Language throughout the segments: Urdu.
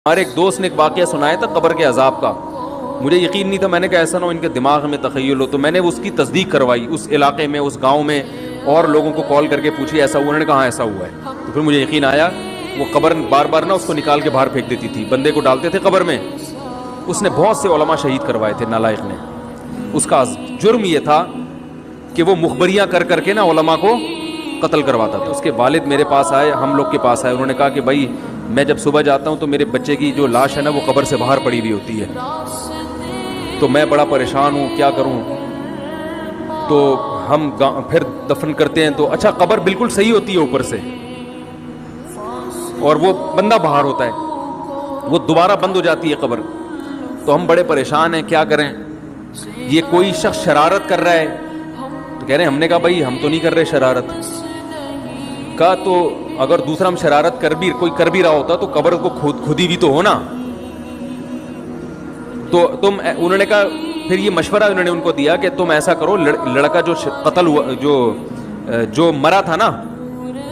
ہمارے ایک دوست نے ایک واقعہ سنایا تھا قبر کے عذاب کا. مجھے یقین نہیں تھا. میں نے کہا ایسا نہ ہو ان کے دماغ میں تخیل ہو. تو میں نے اس کی تصدیق کروائی اس علاقے میں, اس گاؤں میں, اور لوگوں کو کال کر کے پوچھی ایسا ہوا. انہوں نے کہا ایسا ہوا ہے. تو پھر مجھے یقین آیا. وہ قبر بار بار اس کو نکال کے باہر پھینک دیتی تھی, بندے کو ڈالتے تھے قبر میں. اس نے بہت سے علماء شہید کروائے تھے نالائق نے. اس کا جرم یہ تھا کہ وہ مخبریاں کر کر کے علماء کو قتل کرواتا تھا. اس کے والد میرے پاس آئے, ہم لوگ کے پاس آئے. انہوں نے کہا کہ بھائی میں جب صبح جاتا ہوں تو میرے بچے کی جو لاش ہے نا وہ قبر سے باہر پڑی ہوئی ہوتی ہے, تو میں بڑا پریشان ہوں, کیا کروں. تو ہم پھر دفن کرتے ہیں تو اچھا قبر بالکل صحیح ہوتی ہے اوپر سے, اور وہ بندہ باہر ہوتا ہے, وہ دوبارہ بند ہو جاتی ہے قبر. تو ہم بڑے پریشان ہیں, کیا کریں. یہ کوئی شخص شرارت کر رہا ہے. تو کہہ رہے ہیں, ہم نے کہا بھائی ہم تو نہیں کر رہے شرارت. کہا تو اگر دوسرا ہم شرارت کوئی کر بھی رہا ہوتا تو قبر کو کھودی بھی تو ہونا. تو تم, انہوں نے کہا پھر یہ مشورہ انہوں نے ان کو دیا کہ تم ایسا کرو, لڑکا جو قتل ہوا, جو مرا تھا نا,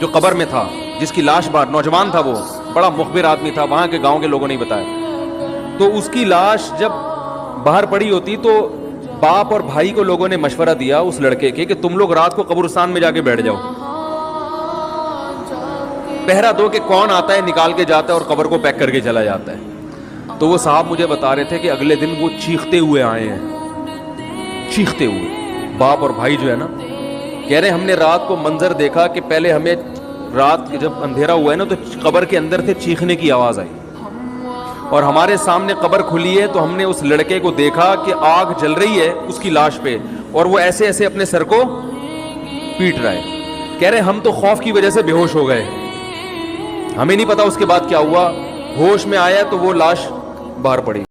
جو قبر میں تھا, جس کی لاش باہر, نوجوان تھا, وہ بڑا مخبر آدمی تھا, وہاں کے گاؤں کے لوگوں نے بتایا. تو اس کی لاش جب باہر پڑی ہوتی تو باپ اور بھائی کو لوگوں نے مشورہ دیا اس لڑکے کے کہ تم لوگ رات کو قبرستان میں جا کے بیٹھ جاؤ, پہرا دو کہ کون آتا ہے نکال کے جاتا ہے اور قبر کو پیک کر کے چلا جاتا ہے. تو وہ صاحب مجھے بتا رہے تھے کہ اگلے دن وہ چیختے ہوئے آئے ہیں, چیختے ہوئے, باپ اور بھائی جو ہے نا. کہہ رہے ہم نے رات کو منظر دیکھا کہ پہلے ہمیں رات جب اندھیرا ہوا ہے نا تو قبر کے اندر سے چیخنے کی آواز آئی, اور ہمارے سامنے قبر کھلی ہے تو ہم نے اس لڑکے کو دیکھا کہ آگ جل رہی ہے اس کی لاش پہ, اور وہ ایسے ایسے اپنے سر کو پیٹ رہا ہے. کہہ رہے ہم تو خوف کی وجہ سے بے ہوش ہو گئے, ہمیں نہیں پتا اس کے بعد کیا ہوا. ہوش میں آیا تو وہ لاش باہر پڑی.